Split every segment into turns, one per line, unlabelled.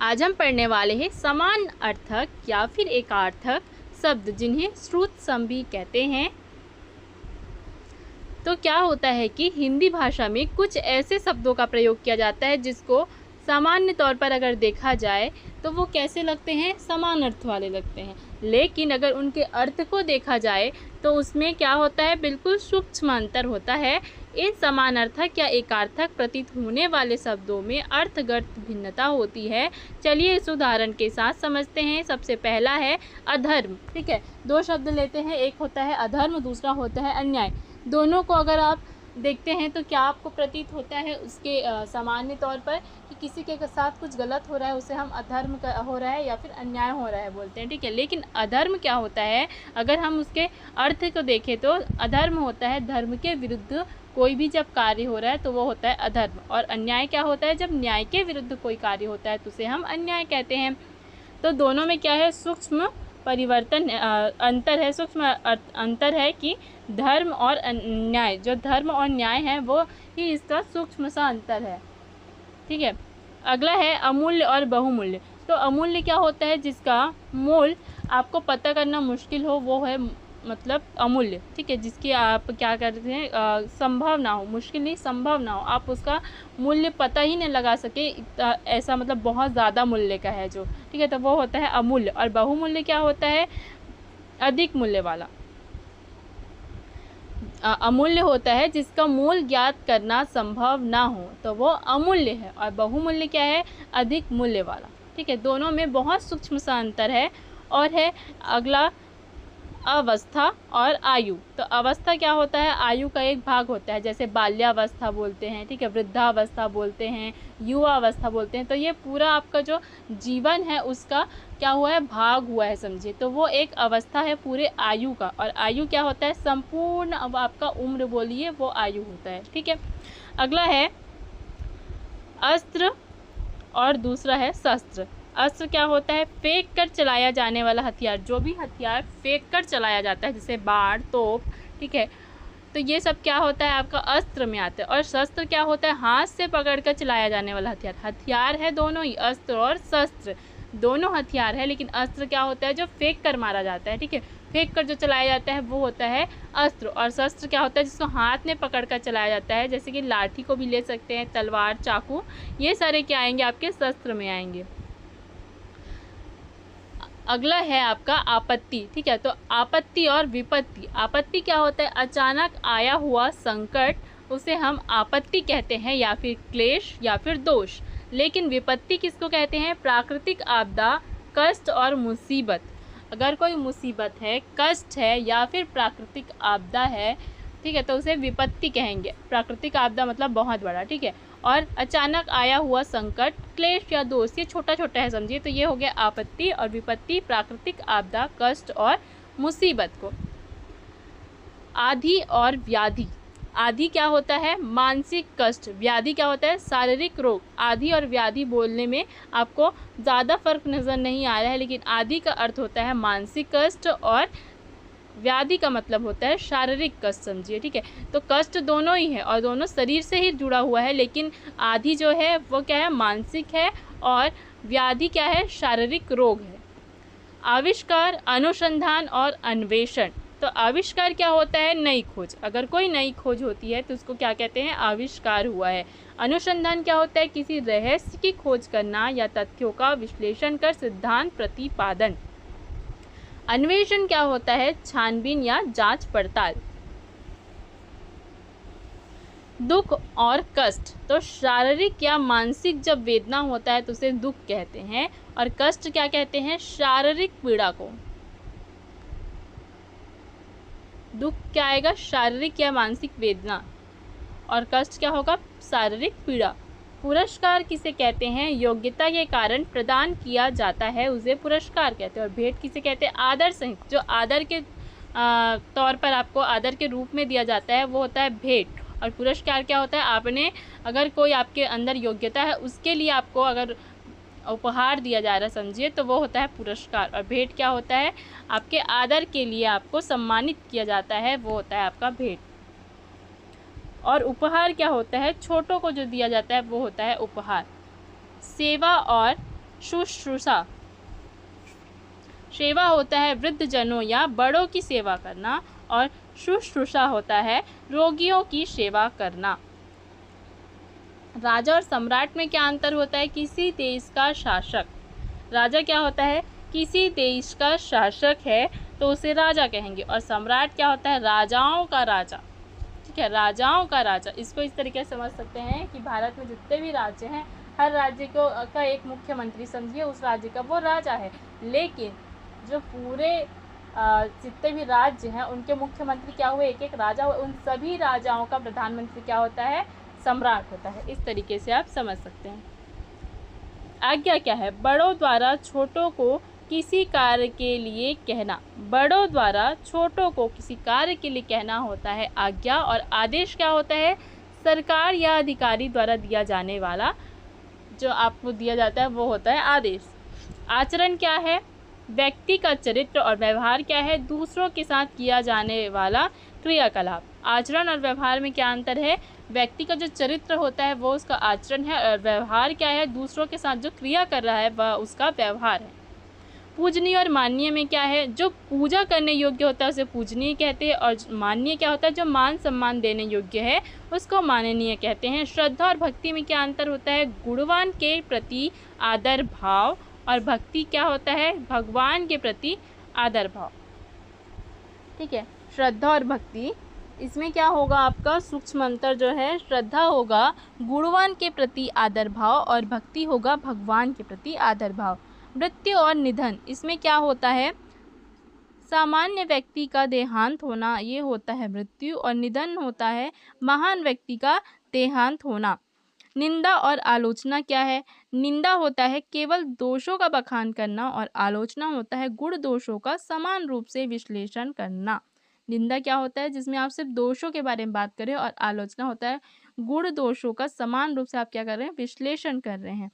आज हम पढ़ने वाले हैं समान अर्थक या फिर एकार्थक शब्द जिन्हें श्रुत सम भी कहते हैं। तो क्या होता है कि हिंदी भाषा में कुछ ऐसे शब्दों का प्रयोग किया जाता है जिसको सामान्य तौर पर अगर देखा जाए तो वो कैसे लगते हैं, समान अर्थ वाले लगते हैं, लेकिन अगर उनके अर्थ को देखा जाए तो उसमें क्या होता है, बिल्कुल सूक्ष्म अंतर होता है। इन समानार्थक या एकार्थक प्रतीत होने वाले शब्दों में अर्थगत भिन्नता होती है। चलिए इस उदाहरण के साथ समझते हैं। सबसे पहला है अधर्म। ठीक है, दो शब्द लेते हैं, एक होता है अधर्म, दूसरा होता है अन्याय। दोनों को अगर आप देखते हैं तो क्या आपको प्रतीत होता है उसके सामान्य तौर पर कि किसी के साथ कुछ गलत हो रहा है उसे हम अधर्म हो रहा है या फिर अन्याय हो रहा है बोलते हैं। ठीक है, लेकिन अधर्म क्या होता है, अगर हम उसके अर्थ को देखें तो अधर्म होता है धर्म के विरुद्ध कोई भी जब कार्य हो रहा है तो वो होता है अधर्म। और अन्याय क्या होता है, जब न्याय के विरुद्ध कोई कार्य होता है तो उसे हम अन्याय कहते हैं। तो दोनों में क्या है, सूक्ष्म परिवर्तन अंतर है, सूक्ष्म अंतर है कि धर्म और न्याय, जो धर्म और न्याय है वो ही इसका सूक्ष्म सा अंतर है। ठीक है, अगला है अमूल्य और बहुमूल्य। तो अमूल्य क्या होता है, जिसका मूल आपको पता करना मुश्किल हो वो है मतलब अमूल्य। ठीक है, जिसकी आप क्या करते हैं, संभव ना हो, मुश्किल नहीं संभव ना हो, आप उसका मूल्य पता ही नहीं लगा सके, ऐसा मतलब बहुत ज़्यादा मूल्य का है जो। ठीक है, तो वो होता है अमूल्य। और बहुमूल्य क्या होता है, अधिक मूल्य वाला। अमूल्य होता है जिसका मूल ज्ञात करना संभव ना हो तो वो अमूल्य है। और बहुमूल्य क्या है, अधिक मूल्य वाला। ठीक है, दोनों में बहुत सूक्ष्म सा अंतर है। और है अगला अवस्था और आयु। तो अवस्था क्या होता है, आयु का एक भाग होता है, जैसे बाल्यावस्था बोलते हैं, ठीक है, वृद्धावस्था बोलते हैं, युवावस्था बोलते हैं। तो ये पूरा आपका जो जीवन है उसका क्या हुआ है, भाग हुआ है, समझिए। तो वो एक अवस्था है पूरे आयु का। और आयु क्या होता है, संपूर्ण अब आपका उम्र बोलिए वो आयु होता है। ठीक है, अगला है अस्त्र और दूसरा है शस्त्र। अस्त्र क्या होता है, फेंक कर चलाया जाने वाला हथियार, जो भी हथियार फेंक कर चलाया जाता है जैसे बाण, तोप। ठीक है, तो ये सब क्या होता है आपका अस्त्र में आता है। और शस्त्र क्या होता है, हाथ से पकड़ कर चलाया जाने वाला हथियार। हथियार है दोनों ही, अस्त्र और शस्त्र दोनों हथियार है, लेकिन अस्त्र क्या होता है, जो फेंक कर मारा जाता है। ठीक है, फेंक कर जो चलाया जाता है वो होता है अस्त्र। और शस्त्र क्या होता है, जिसको हाथ में पकड़ कर चलाया जाता है, जैसे कि लाठी को भी ले सकते हैं, तलवार, चाकू, ये सारे क्या आएंगे आपके शस्त्र में आएंगे। अगला है आपका आपत्ति। ठीक है, तो आपत्ति और विपत्ति। आपत्ति क्या होता है, अचानक आया हुआ संकट, उसे हम आपत्ति कहते हैं, या फिर क्लेश या फिर दोष। लेकिन विपत्ति किसको कहते हैं, प्राकृतिक आपदा, कष्ट और मुसीबत। अगर कोई मुसीबत है, कष्ट है या फिर प्राकृतिक आपदा है, ठीक है, तो उसे विपत्ति कहेंगे। प्राकृतिक आपदा मतलब बहुत बड़ा। ठीक है, और अचानक आया हुआ संकट, क्लेश या दोष, ये छोटा छोटा है, समझिए। तो ये हो गया आपत्ति और विपत्ति, प्राकृतिक आपदा, कष्ट और मुसीबत को। आधि और व्याधि। आधि क्या होता है, मानसिक कष्ट। व्याधि क्या होता है, शारीरिक रोग। आधि और व्याधि बोलने में आपको ज़्यादा फर्क नज़र नहीं आ रहा है, लेकिन आधि का अर्थ होता है मानसिक कष्ट और व्याधि का मतलब होता है शारीरिक कष्ट, समझिए। ठीक है, तो कष्ट दोनों ही है और दोनों शरीर से ही जुड़ा हुआ है, लेकिन आधि जो है वो क्या है, मानसिक है, और व्याधि क्या है, शारीरिक रोग है। आविष्कार, अनुसंधान और अन्वेषण। तो आविष्कार क्या होता है, नई खोज। अगर कोई नई खोज होती है तो उसको क्या कहते हैं, आविष्कार हुआ है। अनुसंधान क्या होता है, किसी रहस्य की खोज करना या तथ्यों का विश्लेषण कर सिद्धांत प्रतिपादन। अन्वेषण क्या होता है, छानबीन या जांच पड़ताल। दुख और कष्ट। तो शारीरिक या मानसिक जब वेदना होता है तो उसे दुख कहते हैं, और कष्ट क्या कहते हैं, शारीरिक पीड़ा को। दुख क्या आएगा, शारीरिक या मानसिक वेदना, और कष्ट क्या होगा, शारीरिक पीड़ा। पुरस्कार किसे कहते हैं, योग्यता के कारण प्रदान किया जाता है उसे पुरस्कार कहते हैं। और भेंट किसे कहते हैं, आदर सहित, जो आदर के तौर पर आपको आदर के रूप में दिया जाता है वो होता है भेंट। और पुरस्कार क्या होता है, आपने अगर कोई आपके अंदर योग्यता है उसके लिए आपको अगर उपहार दिया जा रहा है, समझिए, तो वो होता है पुरस्कार। और भेंट क्या होता है, आपके आदर के लिए आपको सम्मानित किया जाता है, वो होता है आपका भेंट। और उपहार क्या होता है, छोटों को जो दिया जाता है वो होता है उपहार। सेवा और शुश्रूषा। सेवा होता है वृद्ध जनों या बड़ों की सेवा करना, और शुश्रूषा होता है रोगियों की सेवा करना। राजा और सम्राट में क्या अंतर होता है? किसी देश का शासक, राजा क्या होता है? किसी देश का शासक है तो उसे राजा कहेंगे, और सम्राट क्या होता है? राजाओं का राजा। ठीक है, राजाओं का राजा। इसको इस तरीके से समझ सकते हैं कि भारत में जितने भी राज्य हैं, हर राज्य को का एक मुख्यमंत्री समझिए, उस राज्य का वो राजा है। लेकिन जो पूरे जितने भी राज्य हैं उनके मुख्यमंत्री क्या हुए? एक एक राजा हुए। उन सभी राजाओं का प्रधानमंत्री क्या होता है? सम्राट होता है। इस तरीके से आप समझ सकते हैं। आज्ञा क्या है? बड़ों द्वारा छोटों को किसी कार्य के लिए कहना। बड़ों द्वारा छोटों को किसी कार्य के लिए कहना होता है आज्ञा। और आदेश क्या होता है? सरकार या अधिकारी द्वारा दिया जाने वाला, जो आपको दिया जाता है वो होता है आदेश। आचरण क्या है? व्यक्ति का चरित्र। और व्यवहार क्या है? दूसरों के साथ किया जाने वाला क्रियाकलाप। आचरण और व्यवहार में क्या अंतर है? व्यक्ति का जो चरित्र होता है वो उसका आचरण है, और व्यवहार क्या है? दूसरों के साथ जो क्रिया कर रहा है वह उसका व्यवहार है। पूजनीय और माननीय में क्या है? जो पूजा करने योग्य होता है उसे पूजनीय कहते हैं, और माननीय क्या होता है? जो मान सम्मान देने योग्य है उसको माननीय कहते हैं। श्रद्धा और भक्ति में क्या अंतर होता है? गुणवान के प्रति आदर भाव, और भक्ति क्या होता है? भगवान के प्रति आदर भाव। ठीक है, श्रद्धा और भक्ति, इसमें क्या होगा? आपका सूक्ष्म अंतर जो है, श्रद्धा होगा गुणवान के प्रति आदर भाव, और भक्ति होगा भगवान के प्रति आदर भाव। मृत्यु और निधन, इसमें क्या होता है? सामान्य व्यक्ति का देहांत होना, ये होता है मृत्यु, और निधन होता है महान व्यक्ति का देहांत होना। निंदा और आलोचना क्या है? निंदा होता है केवल दोषों का बखान करना, और आलोचना होता है गुण दोषों का समान रूप से विश्लेषण करना। निंदा क्या होता है? जिसमें आप सिर्फ दोषों के बारे में बात करें, और आलोचना होता है गुण दोषों का समान रूप से आप क्या कर रहे हैं? विश्लेषण कर रहे हैं।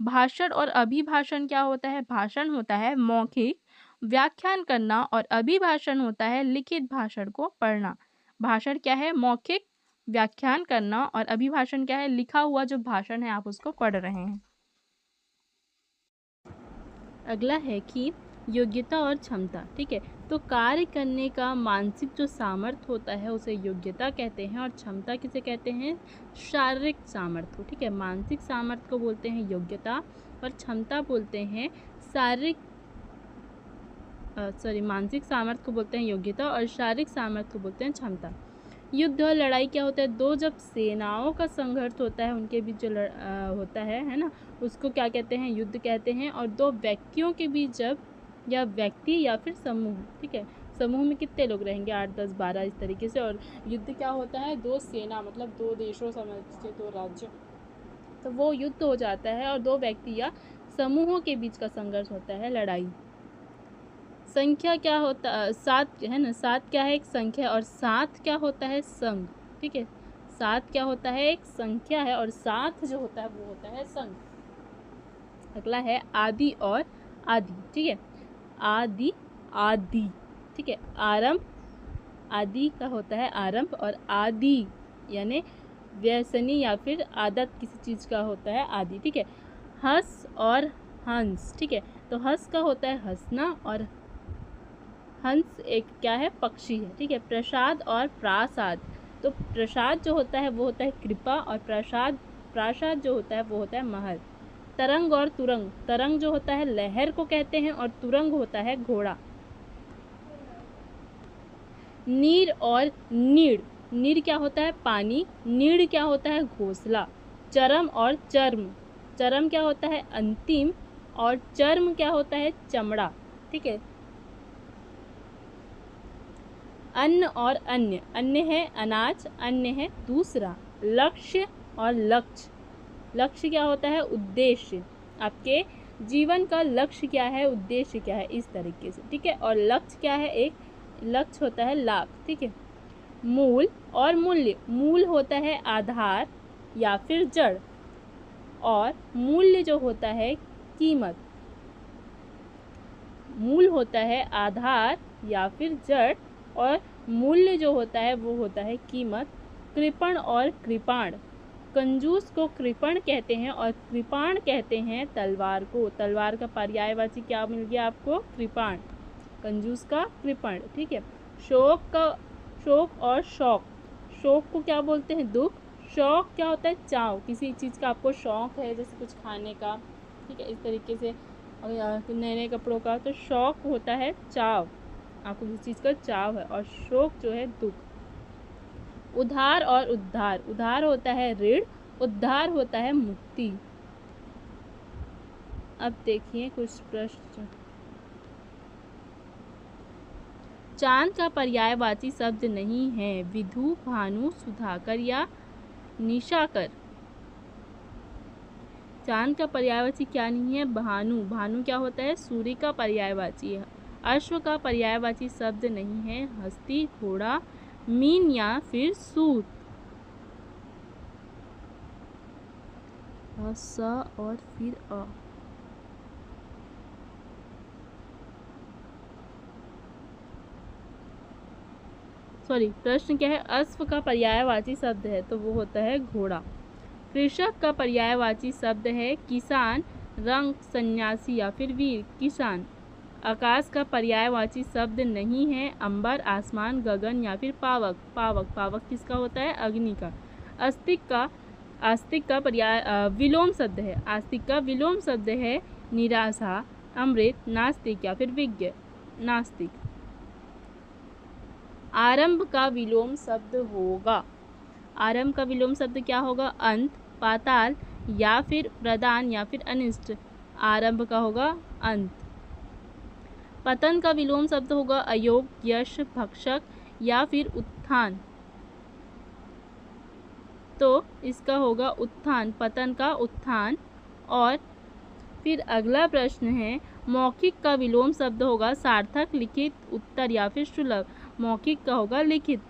भाषण और अभिभाषण क्या होता है? भाषण होता है मौखिक व्याख्यान करना, और अभिभाषण होता है लिखित भाषण को पढ़ना। भाषण क्या है? मौखिक व्याख्यान करना, और अभिभाषण क्या है? लिखा हुआ जो भाषण है आप उसको पढ़ रहे हैं। अगला है कि योग्यता और क्षमता। ठीक है, तो कार्य करने का मानसिक जो सामर्थ्य होता है उसे योग्यता कहते हैं, और क्षमता किसे कहते हैं? शारीरिक सामर्थ्य। ठीक है, मानसिक सामर्थ्य को बोलते हैं योग्यता, और क्षमता बोलते हैं शारीरिक मानसिक सामर्थ्य को बोलते हैं योग्यता, और शारीरिक सामर्थ्य को बोलते हैं क्षमता। युद्ध और लड़ाई क्या होता है? दो जब सेनाओं का संघर्ष होता है उनके बीच जो होता है ना, उसको क्या कहते हैं? युद्ध कहते हैं। और दो व्यक्तियों के बीच जब, या व्यक्ति या फिर समूह, ठीक है, समूह में कितने लोग रहेंगे? 8, 10, 12 इस तरीके से। और युद्ध क्या होता है? दो सेना, मतलब दो देशों समझते, दो राज्य, तो वो युद्ध हो जाता है, और दो व्यक्ति या समूहों के बीच का संघर्ष होता है लड़ाई। संख्या क्या होता? 7 है ना, 7 क्या है? एक संख्या। और 7 क्या होता है? संघ। ठीक है, 7 क्या होता है? एक संख्या है, और 7 जो होता है वो होता है संघ। अगला है आदि और आदि। ठीक है, आदि आदि, ठीक है, आरंभ, आदि का होता है आरंभ, और आदि यानी व्यसनी या फिर आदत किसी चीज़ का होता है आदि। ठीक है, हंस और हंस। ठीक है, तो हंस का होता है हंसना, और हंस एक क्या है? पक्षी है। ठीक है, प्रसाद और प्रासाद, तो प्रसाद जो होता है वो होता है कृपा, और प्रासाद जो होता है वो होता है महल। तरंग और तुरंग, तरंग जो होता है लहर को कहते हैं, और तुरंग होता है घोड़ा। नीर और नीड़, नीर क्या होता है? पानी, नीड़ क्या होता है? घोंसला। चरम और चर्म, चरम क्या होता है? अंतिम, और चर्म क्या होता है? चमड़ा। ठीक है, अन्न और अन्य, अन्य है अनाज, अन्य है दूसरा। लक्ष्य और लक्ष्य, लक्ष्य क्या होता है? उद्देश्य, आपके जीवन का लक्ष्य क्या है? उद्देश्य क्या है? इस तरीके से। ठीक है, और लक्ष्य क्या है? एक लक्ष्य होता है लाभ। ठीक है, मूल और मूल्य, मूल होता है आधार या फिर जड़, और मूल्य जो होता है कीमत। मूल होता है आधार या फिर जड़, और मूल्य जो होता है वो होता है कीमत। कृपण और कृपाण, कंजूस को कृपण कहते हैं और कृपाण कहते हैं तलवार को। तलवार का पर्यायवाची क्या मिल गया आपको? कृपाण। कंजूस का कृपण, ठीक है। शोक और शौक। शोक को क्या बोलते हैं? दुख। शौक क्या होता है? चाव। किसी चीज़ का आपको शौक है, जैसे कुछ खाने का, ठीक है, इस तरीके से नए नए कपड़ों का, तो शौक होता है चाव, आपको किसी चीज़ का चाव है, और शोक जो है दुख। उधार और उद्धार। उधार होता है ऋण, उद्धार होता है मुक्ति। अब देखिए कुछ प्रश्न। चांद का पर्यायवाची शब्द नहीं है। विधु, भानु, सुधाकर या निशाकर। चांद का पर्यायवाची क्या नहीं है? भानु। भानु क्या होता है? सूर्य का पर्यायवाची है। अश्व का पर्यायवाची शब्द नहीं है। हस्ती, घोड़ा, मीन या फिर सूत। स और फिर अ। सॉरी, प्रश्न क्या है? अश्व का पर्यायवाची शब्द है तो वो होता है घोड़ा। कृषक का पर्यायवाची शब्द है किसान, रंग, सन्यासी या फिर वीर। किसान। आकाश का पर्यायवाची शब्द नहीं है। अंबर, आसमान, गगन या फिर पावक। पावक। पावक किसका होता है? अग्नि का। आस्तिक का पर्याय विलोम शब्द है। आस्तिक का विलोम शब्द है निराशा, अमृत, नास्तिक या फिर विज्ञ। नास्तिक। आरंभ का विलोम शब्द होगा। आरंभ का विलोम शब्द क्या होगा? अंत, पाताल या फिर प्रदान या फिर अनिष्ट। आरंभ का होगा अंत। पतन का विलोम शब्द होगा अयोग, यश, भक्षक या फिर उत्थान। तो इसका होगा उत्थान, पतन का उत्थान। और फिर अगला प्रश्न है, मौखिक का विलोम शब्द होगा सार्थक, लिखित, उत्तर या फिर सुलभ। मौखिक का होगा लिखित।